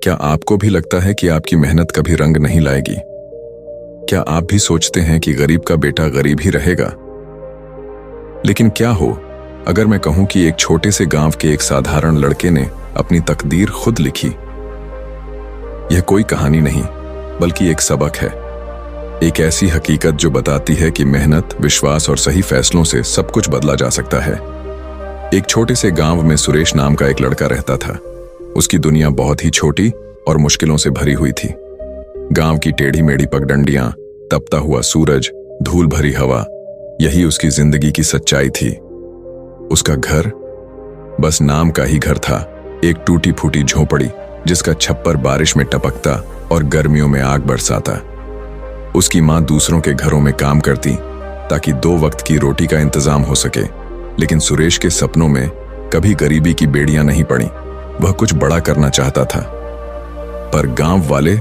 क्या आपको भी लगता है कि आपकी मेहनत कभी रंग नहीं लाएगी? क्या आप भी सोचते हैं कि गरीब का बेटा गरीब ही रहेगा? लेकिन क्या हो अगर मैं कहूं कि एक छोटे से गांव के एक साधारण लड़के ने अपनी तकदीर खुद लिखी? यह कोई कहानी नहीं, बल्कि एक सबक है। एक ऐसी हकीकत जो बताती है कि मेहनत, विश्वास और सही फैसलों से सब कुछ बदला जा सकता है। एक छोटे से गांव में सुरेश नाम का एक लड़का रहता था। उसकी दुनिया बहुत ही छोटी और मुश्किलों से भरी हुई थी। गांव की टेढ़ी मेढ़ी पगडंडियां, तपता हुआ सूरज, धूल भरी हवा, यही उसकी जिंदगी की सच्चाई थी। उसका घर बस नाम का ही घर था, एक टूटी फूटी झोपड़ी जिसका छप्पर बारिश में टपकता और गर्मियों में आग बरसाता। उसकी मां दूसरों के घरों में काम करती ताकि 2 वक्त की रोटी का इंतजाम हो सके, लेकिन सुरेश के सपनों में कभी गरीबी की बेड़ियां नहीं पड़ी। वह कुछ बड़ा करना चाहता था, पर गांव वाले,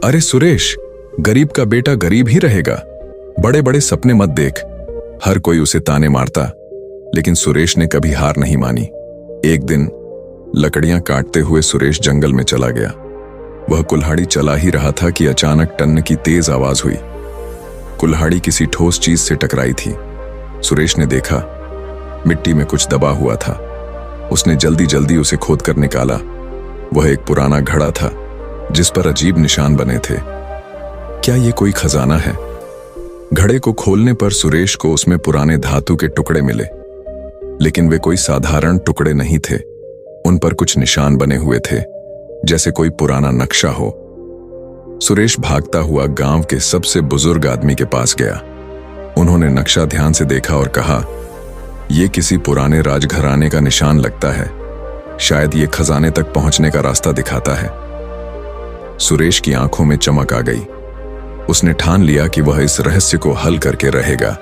अरे सुरेश, गरीब का बेटा गरीब ही रहेगा, बड़े बड़े सपने मत देख, हर कोई उसे ताने मारता। लेकिन सुरेश ने कभी हार नहीं मानी। एक दिन लकड़ियां काटते हुए सुरेश जंगल में चला गया। वह कुल्हाड़ी चला ही रहा था कि अचानक टन की तेज आवाज हुई। कुल्हाड़ी किसी ठोस चीज से टकराई थी। सुरेश ने देखा, मिट्टी में कुछ दबा हुआ था। उसने जल्दी जल्दी उसे खोदकर निकाला। वह एक पुराना घड़ा था जिस पर अजीब निशान बने थे। क्या ये कोई खजाना है? घड़े को खोलने पर सुरेश को उसमें पुराने धातु के टुकड़े मिले, लेकिन वे कोई साधारण टुकड़े नहीं थे। उन पर कुछ निशान बने हुए थे, जैसे कोई पुराना नक्शा हो। सुरेश भागता हुआ गांव के सबसे बुजुर्ग आदमी के पास गया। उन्होंने नक्शा ध्यान से देखा और कहा, यह किसी पुराने राजघराने का निशान लगता है, शायद ये खजाने तक पहुंचने का रास्ता दिखाता है। सुरेश की आंखों में चमक आ गई। उसने ठान लिया कि वह इस रहस्य को हल करके रहेगा।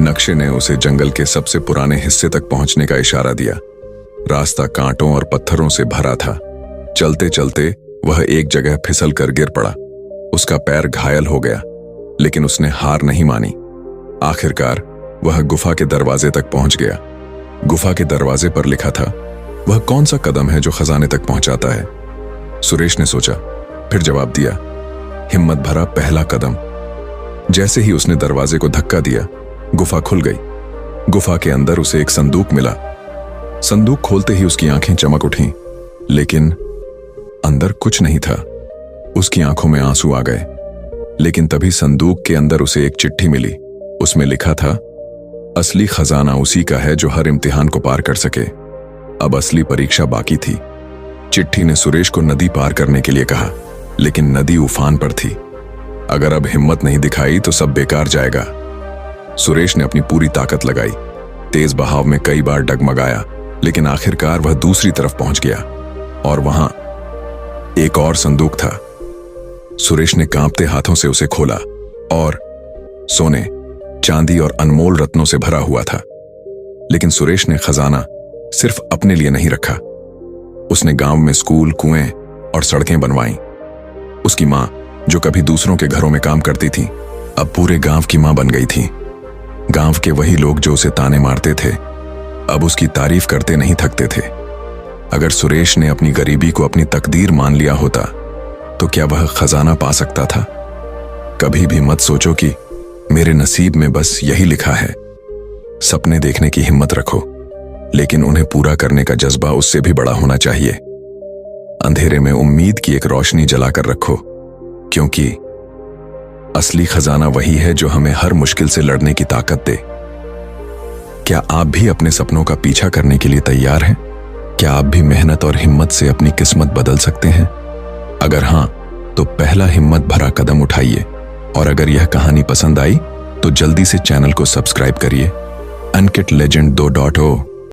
नक्शे ने उसे जंगल के सबसे पुराने हिस्से तक पहुंचने का इशारा दिया। रास्ता कांटों और पत्थरों से भरा था। चलते चलते वह एक जगह फिसल कर गिर पड़ा। उसका पैर घायल हो गया, लेकिन उसने हार नहीं मानी। आखिरकार वह गुफा के दरवाजे तक पहुंच गया। गुफा के दरवाजे पर लिखा था, वह कौन सा कदम है जो खजाने तक पहुंचाता है? सुरेश ने सोचा, फिर जवाब दिया, हिम्मत भरा पहला कदम। जैसे ही उसने दरवाजे को धक्का दिया, गुफा खुल गई। गुफा के अंदर उसे एक संदूक मिला। संदूक खोलते ही उसकी आंखें चमक उठीं, लेकिन अंदर कुछ नहीं था। उसकी आंखों में आंसू आ गए। लेकिन तभी संदूक के अंदर उसे एक चिट्ठी मिली। उसमें लिखा था, असली खजाना उसी का है जो हर इम्तिहान को पार कर सके। अब असली परीक्षा बाकी थी। चिट्ठी ने सुरेश को नदी पार करने के लिए कहा, लेकिन नदी उफान पर थी। अगर अब हिम्मत नहीं दिखाई तो सब बेकार जाएगा। सुरेश ने अपनी पूरी ताकत लगाई। तेज बहाव में कई बार डगमगाया, लेकिन आखिरकार वह दूसरी तरफ पहुंच गया और वहां एक और संदूक था। सुरेश ने कांपते हाथों से उसे खोला और सोने, चांदी और अनमोल रत्नों से भरा हुआ था। लेकिन सुरेश ने खजाना सिर्फ अपने लिए नहीं रखा। उसने गांव में स्कूल, कुएं और सड़कें बनवाईं। उसकी मां, जो कभी दूसरों के घरों में काम करती थी, अब पूरे गांव की मां बन गई थी। गांव के वही लोग जो उसे ताने मारते थे, अब उसकी तारीफ करते नहीं थकते थे। अगर सुरेश ने अपनी गरीबी को अपनी तकदीर मान लिया होता, तो क्या वह खजाना पा सकता था? कभी भी मत सोचो कि मेरे नसीब में बस यही लिखा है। सपने देखने की हिम्मत रखो, लेकिन उन्हें पूरा करने का जज्बा उससे भी बड़ा होना चाहिए। अंधेरे में उम्मीद की एक रोशनी जलाकर रखो, क्योंकि असली खजाना वही है जो हमें हर मुश्किल से लड़ने की ताकत दे। क्या आप भी अपने सपनों का पीछा करने के लिए तैयार हैं? क्या आप भी मेहनत और हिम्मत से अपनी किस्मत बदल सकते हैं? अगर हां, तो पहला हिम्मत भरा कदम उठाइए। और अगर यह कहानी पसंद आई तो जल्दी से चैनल को सब्सक्राइब करिए। अनकिट लेजेंड 2.0